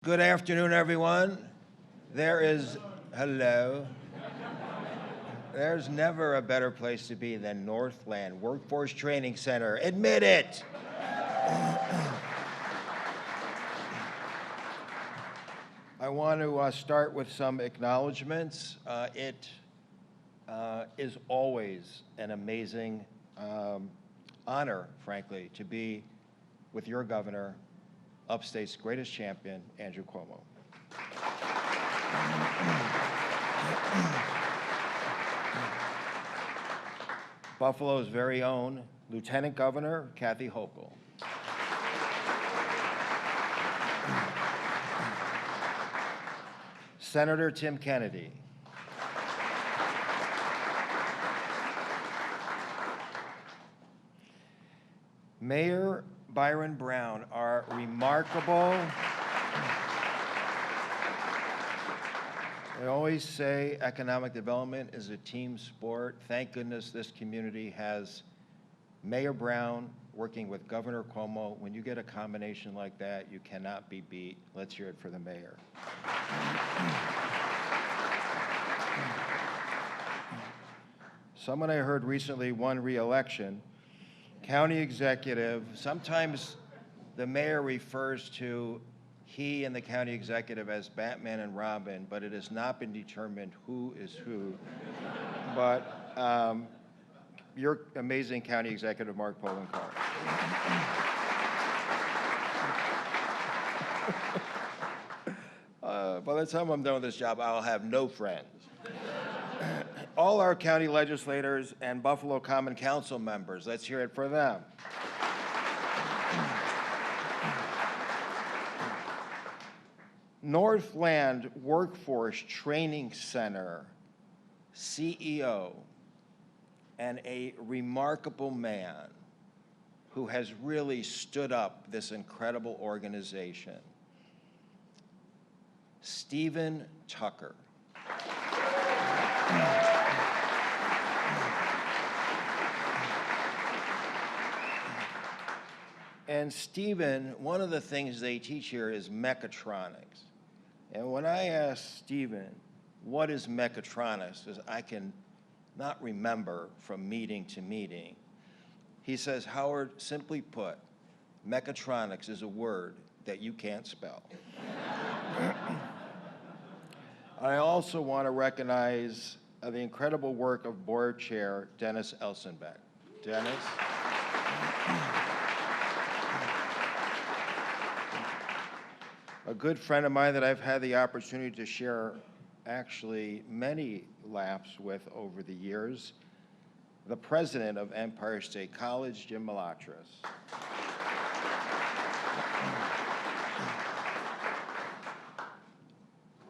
Good afternoon, everyone. Hello. There's never a better place to be than Northland Workforce Training Center. Admit it. I want to start with some acknowledgments. It is always an amazing honor, frankly, to be with your governor, Upstate's greatest champion, Andrew Cuomo. Buffalo's very own Lieutenant Governor, Kathy Hochul. Senator Tim Kennedy. Mayor Byron Brown, our remarkable, I always say economic development is a team sport. Thank goodness this community has Mayor Brown working with Governor Cuomo. When you get a combination like that, you cannot be beat. Let's hear it for the mayor. Someone I heard recently won re-election. County executive, sometimes the mayor refers to he and the county executive as Batman and Robin, but it has not been determined who is who. But your amazing county executive, Mark Poloncarz. By the time I'm done with this job, I'll have no friends. All our county legislators and Buffalo Common Council members, let's hear it for them. Northland Workforce Training Center CEO and a remarkable man who has really stood up this incredible organization, Stephen Tucker. And Stephen, one of the things they teach here is mechatronics. And when I asked Stephen, what is mechatronics, because I can not remember from meeting to meeting, he says, Howard, simply put, mechatronics is a word that you can't spell. I also want to recognize the incredible work of board chair Dennis Elsenbeck. Dennis. A good friend of mine that I've had the opportunity to share actually many laps with over the years, the president of Empire State College, Jim Malatras.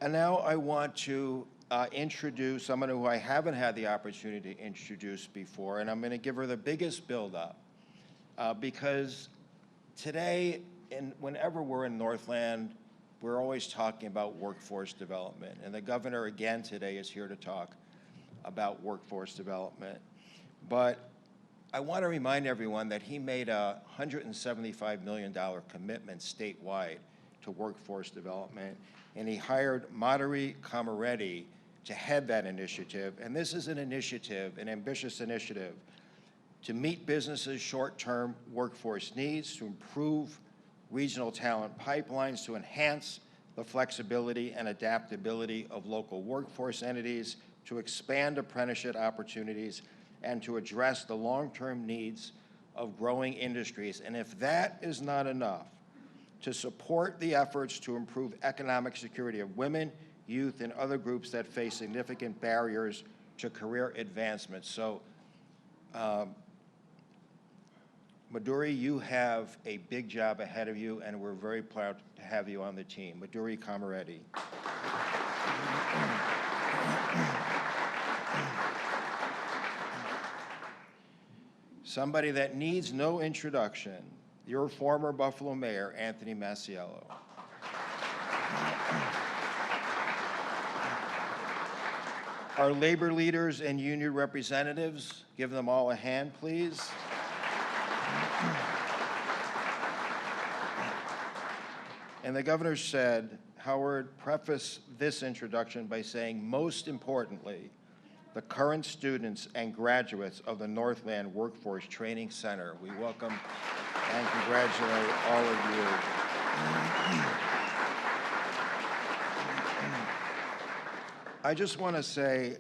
And now I want to introduce someone who I haven't had the opportunity to introduce before, and I'm going to give her the biggest build-up because today, whenever we're in Northland, we're always talking about workforce development, and the governor again today is here to talk about workforce development. But I want to remind everyone that he made a $175 million commitment statewide to workforce development, and he hired Madhuri Kamareddy to head that initiative. And this is an initiative, an ambitious initiative, to meet businesses' short-term workforce needs, to improve regional talent pipelines, to enhance the flexibility and adaptability of local workforce entities, to expand apprenticeship opportunities, and to address the long-term needs of growing industries. And if that is not enough, to support the efforts to improve economic security of women, youth, and other groups that face significant barriers to career advancement. So, Madhuri, you have a big job ahead of you, and we're very proud to have you on the team. Madhuri Kamareddy. Somebody that needs no introduction, your former Buffalo Mayor, Anthony Masiello. Our labor leaders and union representatives, give them all a hand, please. And the governor said, Howard prefaced this introduction by saying, most importantly, the current students and graduates of the Northland Workforce Training Center. We welcome and congratulate all of you. I just want to say,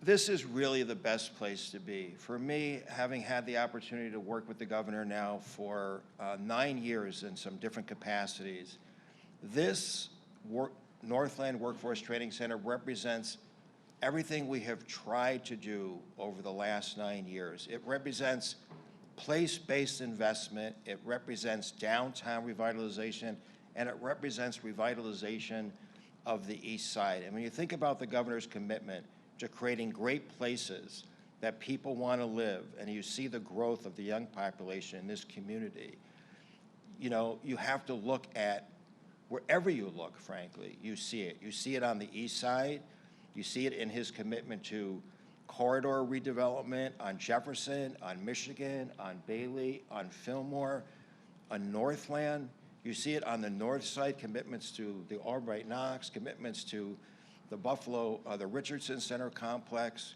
this is really the best place to be. For me, having had the opportunity to work with the governor now for 9 years in some different capacities, this Northland Workforce Training Center represents everything we have tried to do over the last 9 years. It represents place-based investment, it represents downtown revitalization, and it represents revitalization of the East Side. And when you think about the governor's commitment to creating great places that people want to live, and you see the growth of the young population in this community, you know, you have to look at wherever you look, frankly, you see it. You see it on the East Side, you see it in his commitment to corridor redevelopment on Jefferson, on Michigan, on Bailey, on Fillmore, on Northland. You see it on the north side, commitments to the Albright Knox, commitments to the Buffalo, the Richardson Center complex.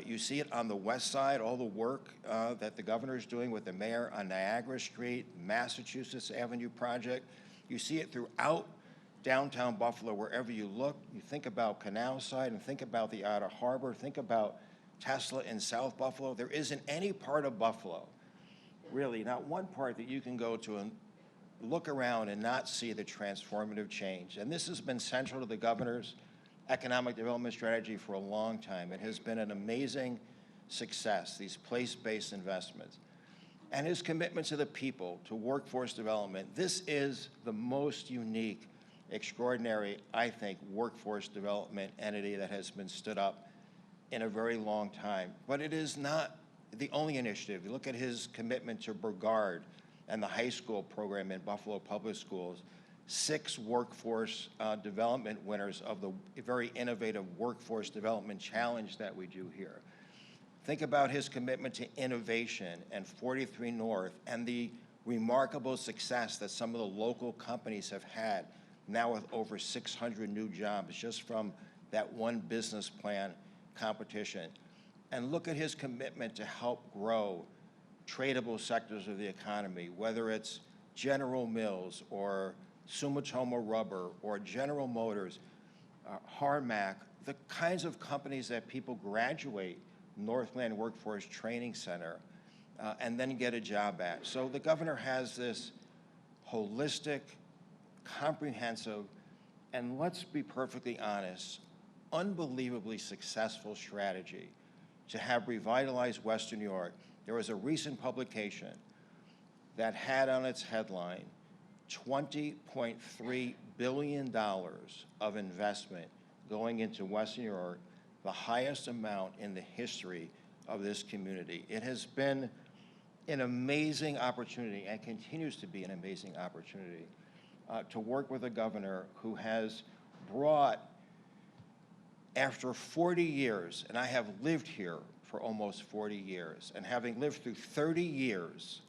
You see it on the west side, all the work that the governor is doing with the mayor on Niagara Street, Massachusetts Avenue project. You see it throughout downtown Buffalo, wherever you look. You think about Canal Side and think about the Outer Harbor, think about Tesla in South Buffalo. There isn't any part of Buffalo, really, not one part that you can go to and look around and not see the transformative change. And this has been central to the governor's economic development strategy for a long time. It has been an amazing success, these place-based investments. And his commitment to the people, to workforce development. This is the most unique, extraordinary, I think, workforce development entity that has been stood up in a very long time. But it is not the only initiative. You look at his commitment to Burgard and the high school program in Buffalo Public Schools, 6 workforce development winners of the very innovative Workforce Development Challenge that we do here. Think about his commitment to innovation and 43 North and the remarkable success that some of the local companies have had now with over 600 new jobs just from that one business plan competition. And look at his commitment to help grow tradable sectors of the economy, whether it's General Mills or Sumitomo Rubber or General Motors, Harmac, the kinds of companies that people graduate Northland Workforce Training Center and then get a job at. So the governor has this holistic, comprehensive, and let's be perfectly honest, unbelievably successful strategy to have revitalized Western New York. There was a recent publication that had on its headline $20.3 billion of investment going into Western New York, the highest amount in the history of this community. It has been an amazing opportunity and continues to be an amazing opportunity to work with a governor who has brought, after 40 years, and I have lived here for almost 40 years, and having lived through 30 years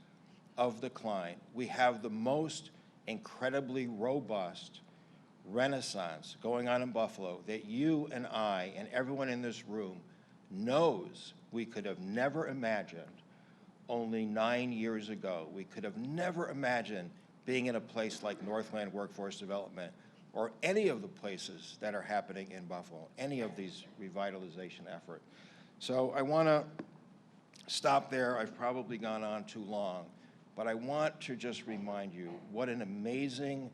of decline, we have the most incredibly robust renaissance going on in Buffalo that you and I and everyone in this room knows we could have never imagined only 9 years ago. We could have never imagined being in a place like Northland Workforce Development or any of the places that are happening in Buffalo, any of these revitalization efforts. So I want to stop there. I've probably gone on too long, but I want to just remind you what an amazing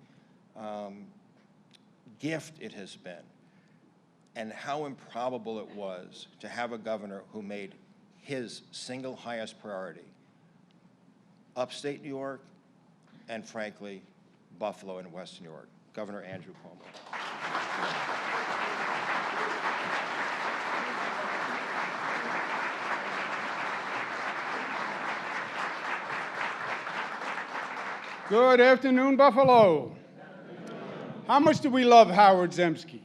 gift it has been and how improbable it was to have a governor who made his single highest priority upstate New York and, frankly, Buffalo and Western New York, Governor Andrew Cuomo. Good afternoon, Buffalo. How much do we love Howard Zemsky?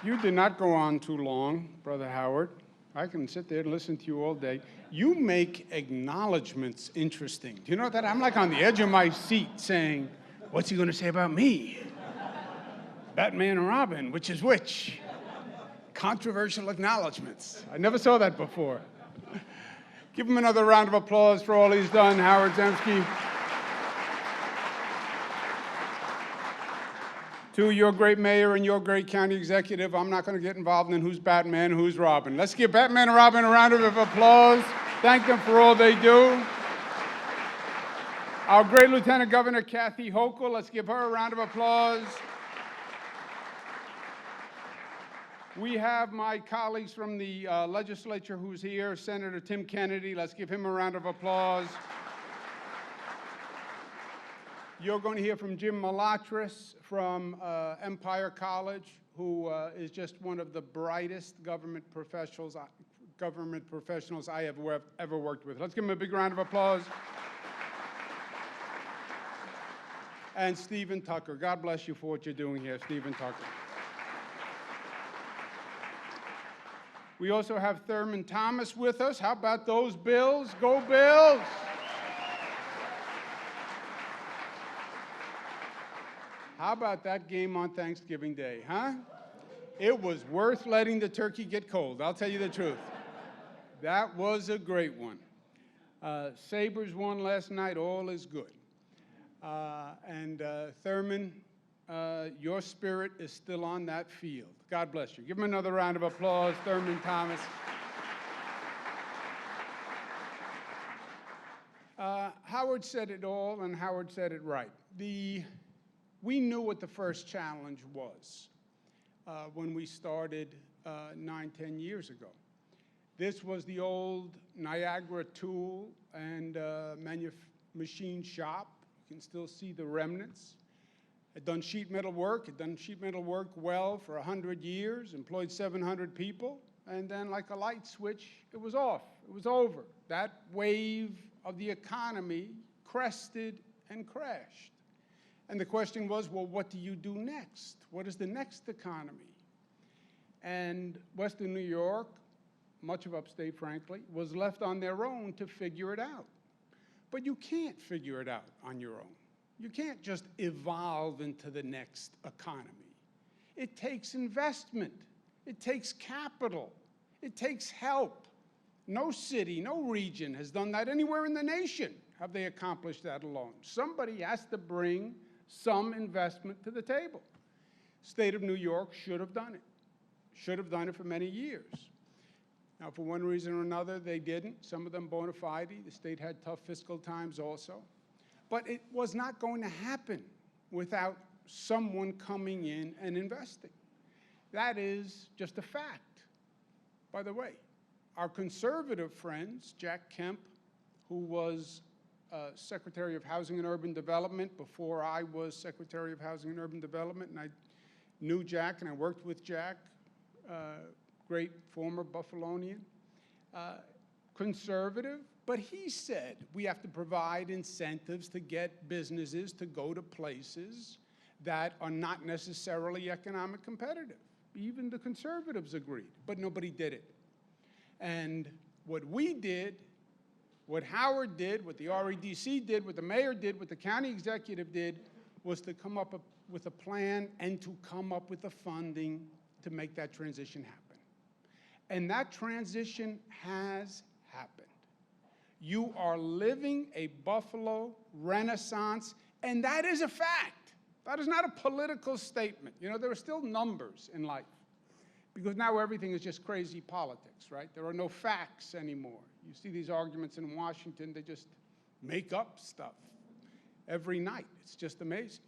You did not go on too long, Brother Howard. I can sit there and listen to you all day. You make acknowledgments interesting. Do you know that? I'm like on the edge of my seat saying, what's he going to say about me? Batman and Robin, which is which? Controversial acknowledgments. I never saw that before. Give him another round of applause for all he's done, Howard Zemsky. To your great mayor and your great county executive, I'm not going to get involved in who's Batman, who's Robin. Let's give Batman and Robin a round of applause. Thank them for all they do. Our great Lieutenant Governor, Kathy Hochul, let's give her a round of applause. We have my colleagues from the legislature who's here, Senator Tim Kennedy. Let's give him a round of applause. You're going to hear from Jim Malatras from Empire College, who is just one of the brightest government professionals I have ever worked with. Let's give him a big round of applause. And Stephen Tucker. God bless you for what you're doing here, Stephen Tucker. We also have Thurman Thomas with us. How about those Bills? Go Bills! How about that game on Thanksgiving Day, huh? It was worth letting the turkey get cold, I'll tell you the truth. That was a great one. Sabres won last night, all is good. Thurman, your spirit is still on that field. God bless you. Give him another round of applause, Thurman Thomas. Howard said it all, and Howard said it right. We knew what the first challenge was when we started 9-10 years ago. This was the old Niagara tool and machine shop. You can still see the remnants. Had done sheet metal work, well for 100 years, employed 700 people, and then like a light switch, it was off, it was over. That wave of the economy crested and crashed. And the question was, well, what do you do next? What is the next economy? And Western New York, much of upstate, frankly, was left on their own to figure it out. But you can't figure it out on your own. You can't just evolve into the next economy. It takes investment. It takes capital. It takes help. No city, no region has done that anywhere in the nation. Have they accomplished that alone? Somebody has to bring some investment to the table. State of New York should have done it. Should have done it for many years. Now, for one reason or another, they didn't. Some of them bona fide. The state had tough fiscal times also. But it was not going to happen without someone coming in and investing. That is just a fact. By the way, our conservative friends, Jack Kemp, who was Secretary of Housing and Urban Development before I was Secretary of Housing and Urban Development, and I knew Jack and I worked with Jack, great former Buffalonian, conservative, but he said we have to provide incentives to get businesses to go to places that are not necessarily economic competitive. Even the conservatives agreed, but nobody did it. And what we did, what Howard did, what the REDC did, what the mayor did, what the county executive did, was to come up with a plan and to come up with the funding to make that transition happen. And that transition has happened. You are living a Buffalo renaissance, and that is a fact. That is not a political statement. You know, there are still numbers in life, because now everything is just crazy politics, right? There are no facts anymore. You see these arguments in Washington, they just make up stuff every night. It's just amazing.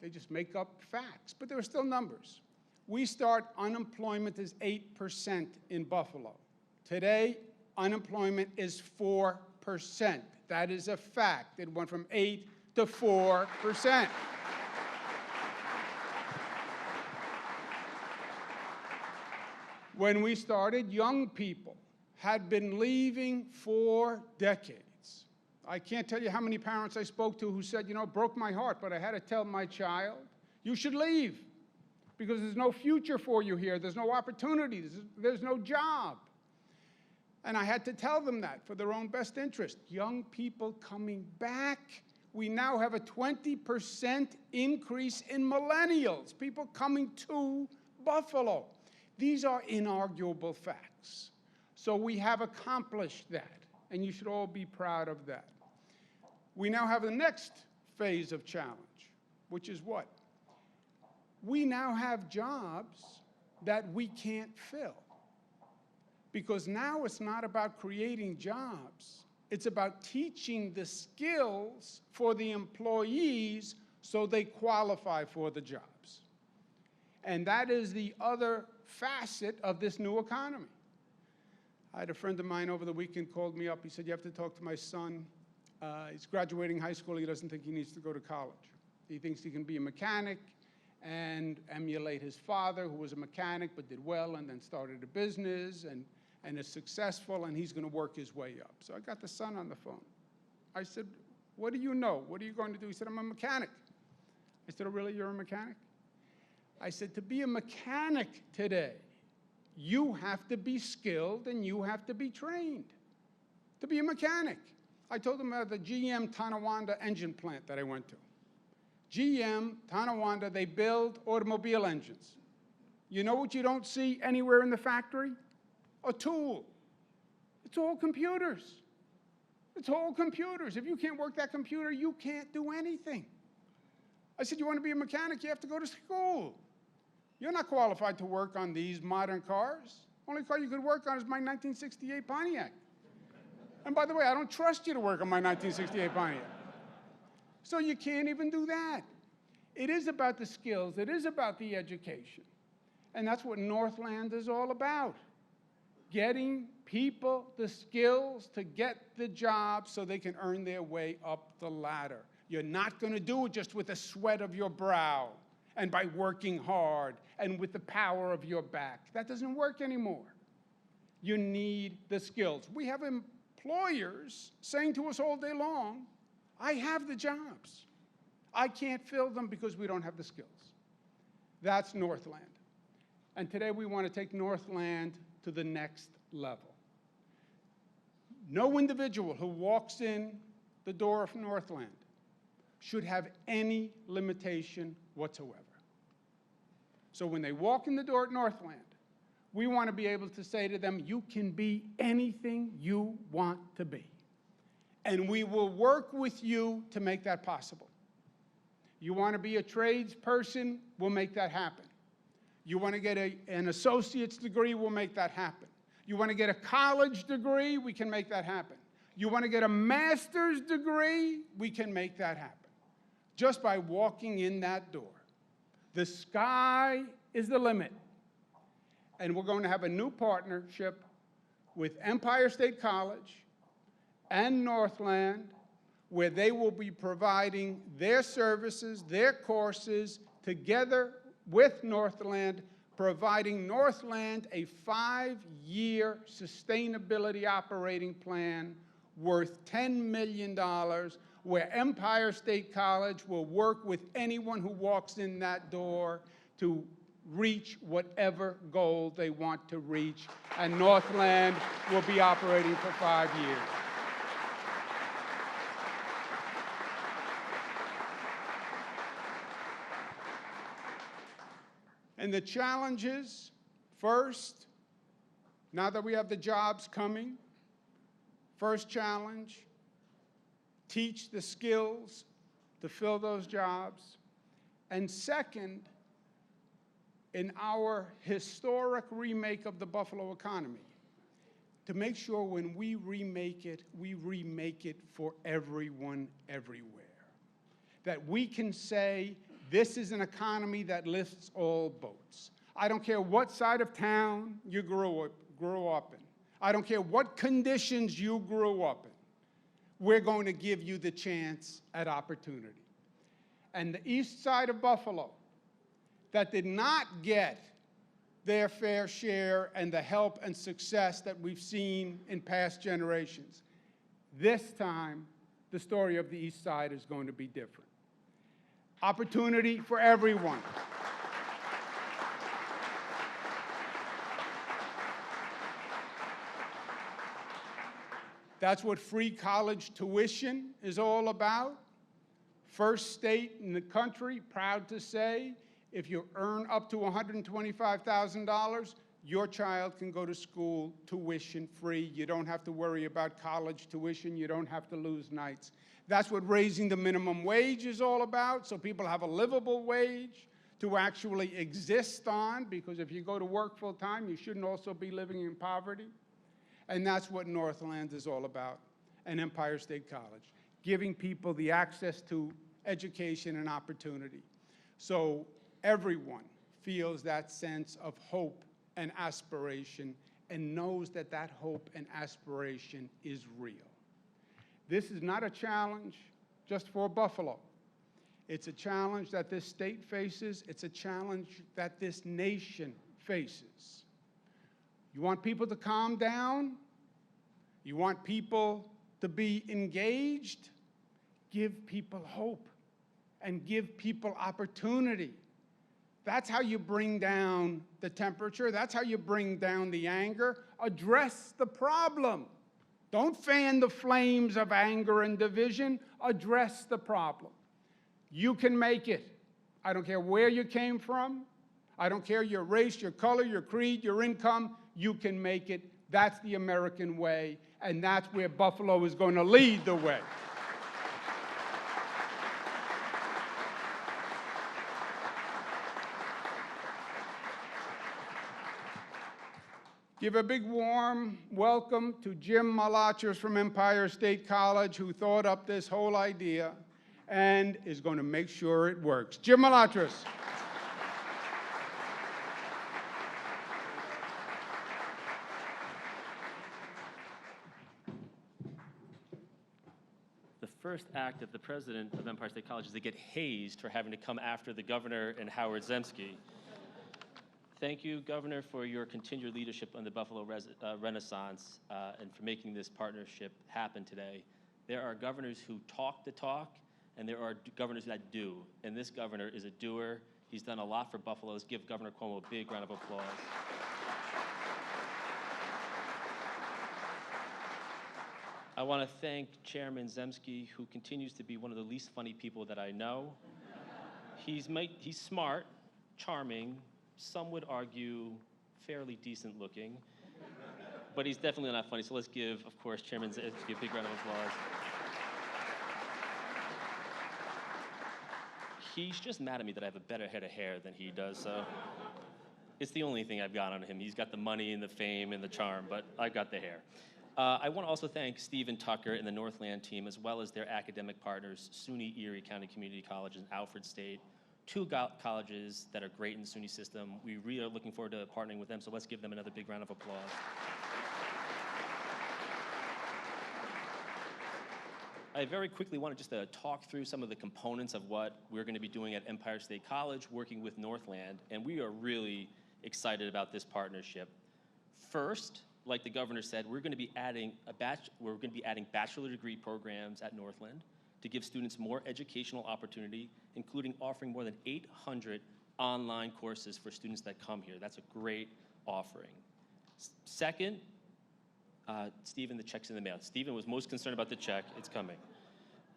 They just make up facts, but there are still numbers. We start unemployment is 8% in Buffalo. Today, unemployment is 4%. That is a fact. It went from 8 to 4%. When we started, young people had been leaving for decades. I can't tell you how many parents I spoke to who said, you know, it broke my heart, but I had to tell my child, you should leave. because there's no future for you here. There's no opportunities. There's no job. And I had to tell them that for their own best interest. Young people coming back. We now have a 20% increase in millennials, people coming to Buffalo. These are inarguable facts. So we have accomplished that, and you should all be proud of that. We now have the next phase of challenge, which is what? We now have jobs that we can't fill. Because now it's not about creating jobs, it's about teaching the skills for the employees so they qualify for the jobs. And that is the other facet of this new economy. I had a friend of mine over the weekend called me up. He said, you have to talk to my son. He's graduating high school. He doesn't think he needs to go to college. He thinks he can be a mechanic and emulate his father, who was a mechanic but did well and then started a business and is successful, and he's going to work his way up. So I got the son on the phone. I said, what do you know? What are you going to do? He said, I'm a mechanic. I said, oh, really, you're a mechanic? I said, to be a mechanic today, you have to be skilled and you have to be trained to be a mechanic. I told him about the GM Tonawanda engine plant that I went to. GM Tonawanda, they build automobile engines. You know what you don't see anywhere in the factory? A tool. It's all computers. It's all computers. If you can't work that computer, you can't do anything. I said, you want to be a mechanic, you have to go to school. You're not qualified to work on these modern cars. Only car you could work on is my 1968 Pontiac. And by the way, I don't trust you to work on my 1968 Pontiac. So you can't even do that. It is about the skills. It is about the education. And that's what Northland is all about. Getting people the skills to get the job so they can earn their way up the ladder. You're not going to do it just with the sweat of your brow and by working hard and with the power of your back. That doesn't work anymore. You need the skills. We have employers saying to us all day long, I have the jobs. I can't fill them because we don't have the skills. That's Northland. And today we want to take Northland to the next level. No individual who walks in the door of Northland should have any limitation whatsoever. So when they walk in the door at Northland, we want to be able to say to them, you can be anything you want to be. And we will work with you to make that possible. You want to be a tradesperson, we'll make that happen. You want to get an associate's degree, we'll make that happen. You want to get a college degree, we can make that happen. You want to get a master's degree, we can make that happen. Just by walking in that door. The sky is the limit. And we're going to have a new partnership with Empire State College and Northland, where they will be providing their services, their courses, together with Northland, providing Northland a 5-year sustainability operating plan worth $10 million, where Empire State College will work with anyone who walks in that door to reach whatever goal they want to reach, and Northland will be operating for 5 years. And the challenges, first, now that we have the jobs coming, first challenge, teach the skills to fill those jobs. And second, in our historic remake of the Buffalo economy, to make sure when we remake it for everyone, everywhere. That we can say, this is an economy that lifts all boats. I don't care what side of town you grew up in. I don't care what conditions you grew up in. We're going to give you the chance at opportunity. And the east side of Buffalo, that did not get their fair share and the help and success that we've seen in past generations, this time, the story of the east side is going to be different. Opportunity for everyone. That's what free college tuition is all about. First state in the country, proud to say, if you earn up to $125,000, your child can go to school tuition free. You don't have to worry about college tuition. You don't have to lose nights. That's what raising the minimum wage is all about, so people have a livable wage to actually exist on, because if you go to work full time, you shouldn't also be living in poverty. And that's what Northland is all about, and Empire State College, giving people the access to education and opportunity. So everyone feels that sense of hope and aspiration and knows that that hope and aspiration is real. This is not a challenge just for Buffalo. It's a challenge that this state faces. It's a challenge that this nation faces. You want people to calm down? You want people to be engaged? Give people hope and give people opportunity. That's how you bring down the temperature. That's how you bring down the anger. Address the problem. Don't fan the flames of anger and division. Address the problem. You can make it. I don't care where you came from. I don't care your race, your color, your creed, your income. You can make it. That's the American way, and that's where Buffalo is going to lead the way. Give a big warm welcome to Jim Malachers from Empire State College, who thought up this whole idea and is going to make sure it works. Jim Malachers. The first act of the president of Empire State College is to get hazed for having to come after the governor and Howard Zemsky. Thank you, Governor, for your continued leadership on the Buffalo Renaissance and for making this partnership happen today. There are governors who talk the talk, and there are governors that do. And this governor is a doer. He's done a lot for Buffalo. Let's give Governor Cuomo a big round of applause. I want to thank Chairman Zemsky, who continues to be one of the least funny people that I know. He's smart, charming, some would argue fairly decent looking, but he's definitely not funny. So let's give, of course, Chairman Zemsky a big round of applause. He's just mad at me that I have a better head of hair than he does, so it's the only thing I've got on him. He's got the money and the fame and the charm, but I've got the hair. I want to also thank Stephen Tucker and the Northland team, as well as their academic partners, SUNY Erie County Community College and Alfred State, two colleges that are great in the SUNY system. We really are looking forward to partnering with them, so let's give them another big round of applause. I very quickly wanted just to talk through some of the components of what we're going to be doing at Empire State College, working with Northland, and we are really excited about this partnership. First, like the governor said, we're going to be adding bachelor degree programs at Northland to give students more educational opportunity, including offering more than 800 online courses for students that come here. That's a great offering. Second, Stephen, the check's in the mail. Stephen was most concerned about the check. It's coming.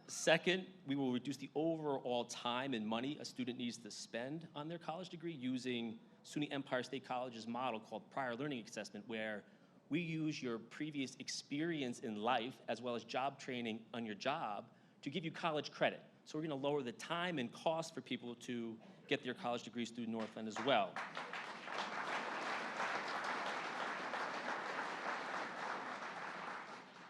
Second, we will reduce the overall time and money a student needs to spend on their college degree using SUNY Empire State College's model called prior learning assessment, where we use your previous experience in life as well as job training on your job to give you college credit. So we're going to lower the time and cost for people to get their college degrees through Northland as well.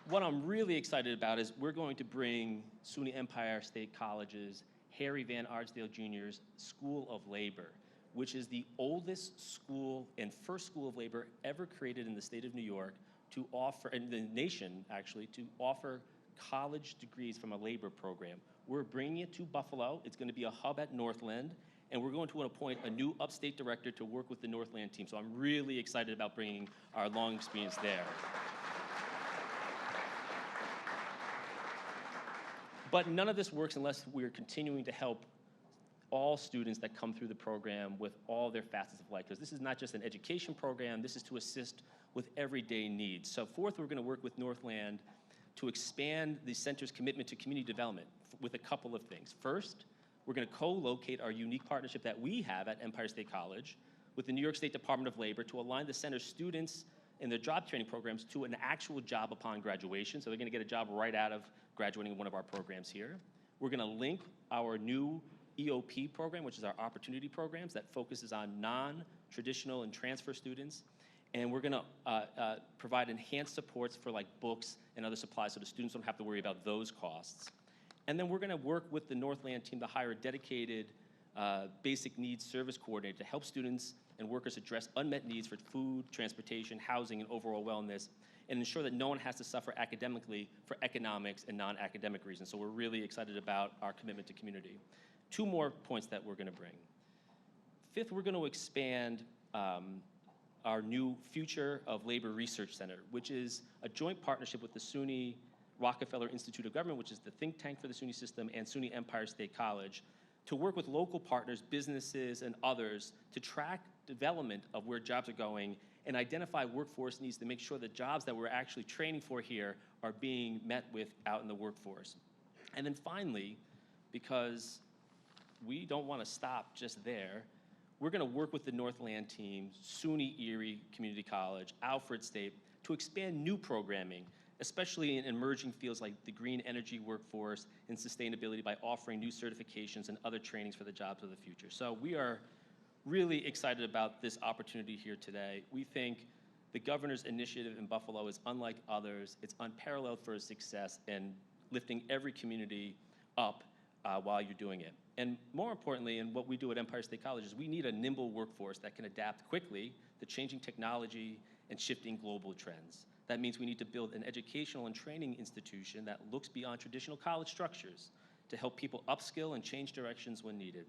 What I'm really excited about is we're going to bring SUNY Empire State College's Harry Van Arsdale Jr.'s School of Labor, which is the oldest school and first school of labor ever created in the state of New York to offer, in the nation actually, to offer college degrees from a labor program. We're bringing it to Buffalo. It's going to be a hub at Northland, and we're going to appoint a new upstate director to work with the Northland team. So I'm really excited about bringing our long experience there. But none of this works unless we're continuing to help all students that come through the program with all their facets of life, because this is not just an education program, this is to assist with everyday needs. So fourth, we're going to work with Northland to expand the center's commitment to community development with a couple of things. First, we're going to co-locate our unique partnership that we have at Empire State College with the New York State Department of Labor to align the center's students in their job training programs to an actual job upon graduation. So they're going to get a job right out of graduating one of our programs here. We're going to link our new EOP program, which is our opportunity programs that focuses on non-traditional and transfer students. And we're going to provide enhanced supports for like books and other supplies so the students don't have to worry about those costs. And then we're going to work with the Northland team to hire a dedicated basic needs service coordinator to help students and workers address unmet needs for food, transportation, housing, and overall wellness, and ensure that no one has to suffer academically for economics and non-academic reasons. So we're really excited about our commitment to community. Two more points that we're going to bring. Fifth, we're going to expand our new Future of Labor Research Center, which is a joint partnership with the SUNY Rockefeller Institute of Government, which is the think tank for the SUNY system, and SUNY Empire State College, to work with local partners, businesses, and others to track development of where jobs are going and identify workforce needs to make sure the jobs that we're actually training for here are being met with out in the workforce. And then finally, because we don't want to stop just there, we're going to work with the Northland team, SUNY Erie Community College, Alfred State, to expand new programming, especially in emerging fields like the green energy workforce and sustainability by offering new certifications and other trainings for the jobs of the future. So we are really excited about this opportunity here today. We think the governor's initiative in Buffalo is unlike others. It's unparalleled for its success and lifting every community up while you're doing it. And more importantly, and what we do at Empire State College is we need a nimble workforce that can adapt quickly to changing technology and shifting global trends. That means we need to build an educational and training institution that looks beyond traditional college structures to help people upskill and change directions when needed.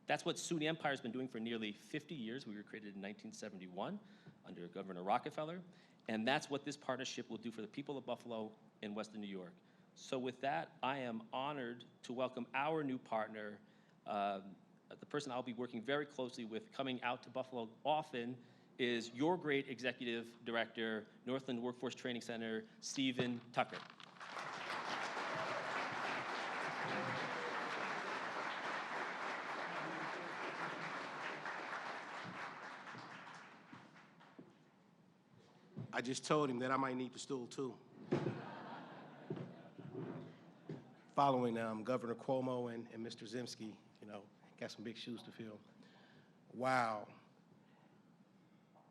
That's what SUNY Empire has been doing for nearly 50 years. We were created in 1971 under Governor Rockefeller, and that's what this partnership will do for the people of Buffalo and Western New York. So with that, I am honored to welcome our new partner, the person I'll be working very closely with coming out to Buffalo often is your great executive director, Northland Workforce Training Center, Stephen Tucker. I just told him that I might need the stool too. Following Governor Cuomo and Mr. Zemsky, you know, got some big shoes to fill. Wow.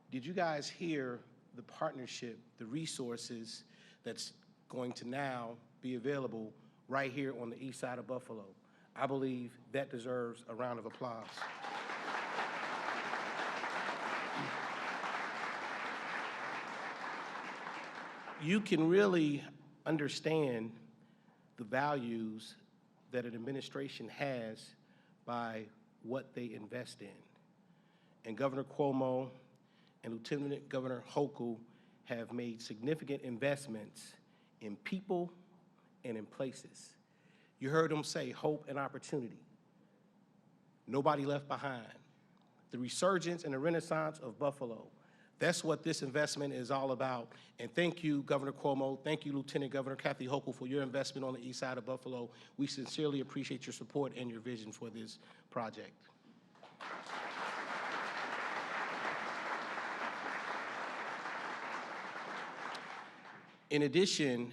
Did you guys hear the partnership, the resources that's going to now be available right here on the east side of Buffalo? I believe that deserves a round of applause. You can really understand the values that an administration has by what they invest in. And Governor Cuomo and Lieutenant Governor Hochul have made significant investments in people and in places. You heard them say hope and opportunity. Nobody left behind. The resurgence and the renaissance of Buffalo. That's what this investment is all about. And thank you, Governor Cuomo. Thank you, Lieutenant Governor Kathy Hochul, for your investment on the east side of Buffalo. We sincerely appreciate your support and your vision for this project. In addition,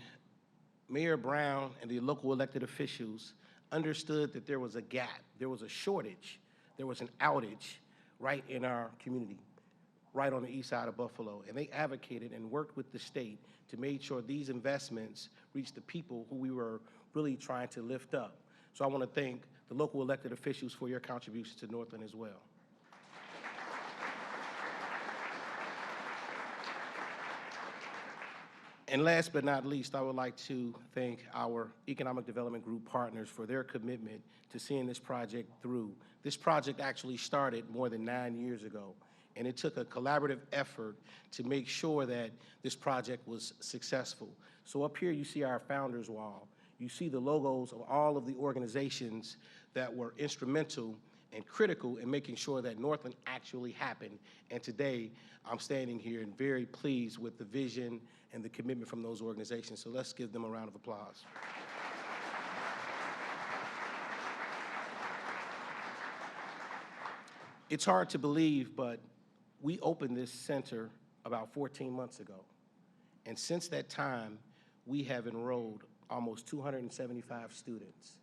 Mayor Brown and the local elected officials understood that there was a gap, there was a shortage, there was an outage right in our community, right on the east side of Buffalo. And they advocated and worked with the state to make sure these investments reach the people who we were really trying to lift up. So I want to thank the local elected officials for your contributions to Northland as well. And last but not least, I would like to thank our Economic Development Group partners for their commitment to seeing this project through. This project actually started more than 9 years ago, and it took a collaborative effort to make sure that this project was successful. So up here you see our founders wall. You see the logos of all of the organizations that were instrumental and critical in making sure that Northland actually happened. And today, I'm standing here and very pleased with the vision and the commitment from those organizations. So let's give them a round of applause. It's hard to believe, but we opened this center about 14 months ago. And since that time, we have enrolled almost 275 students.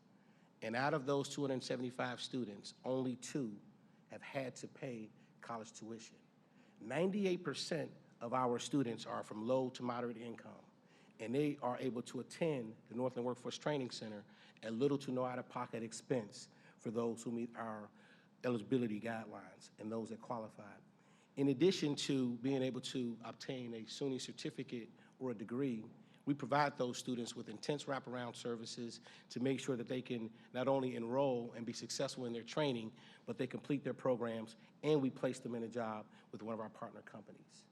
And out of those 275 students, only 2 have had to pay college tuition. 98% of our students are from low to moderate income, and they are able to attend the Northland Workforce Training Center at little to no out-of-pocket expense for those who meet our eligibility guidelines and those that qualify. In addition to being able to obtain a SUNY certificate or a degree, we provide those students with intense wraparound services to make sure that they can not only enroll and be successful in their training, but they complete their programs, and we place them in a job with one of our partner companies.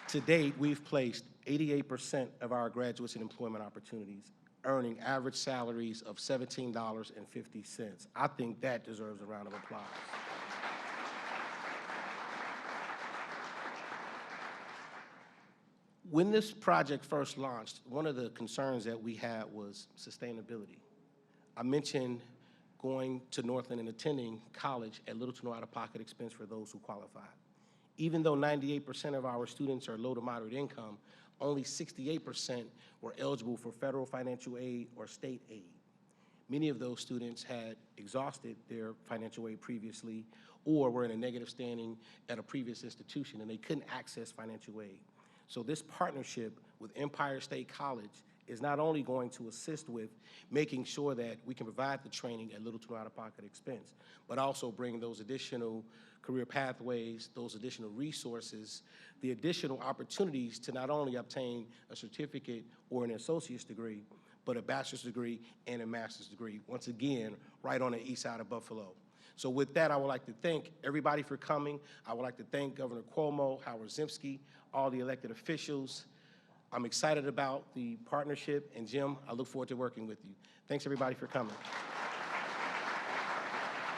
To date, we've placed 88% of our graduates in employment opportunities, earning average salaries of $17.50. I think that deserves a round of applause. When this project first launched, one of the concerns that we had was sustainability. I mentioned going to Northland and attending college at little to no out-of-pocket expense for those who qualify. Even though 98% of our students are low to moderate income, only 68% were eligible for federal financial aid or state aid. Many of those students had exhausted their financial aid previously or were in a negative standing at a previous institution and they couldn't access financial aid. So this partnership with Empire State College is not only going to assist with making sure that we can provide the training at little to no out-of-pocket expense, but also bring those additional career pathways, those additional resources, the additional opportunities to not only obtain a certificate or an associate's degree, but a bachelor's degree and a master's degree, once again, right on the east side of Buffalo. So with that, I would like to thank everybody for coming. I would like to thank Governor Cuomo, Howard Zimsky, all the elected officials. I'm excited about the partnership, and Jim, I look forward to working with you. Thanks everybody for coming.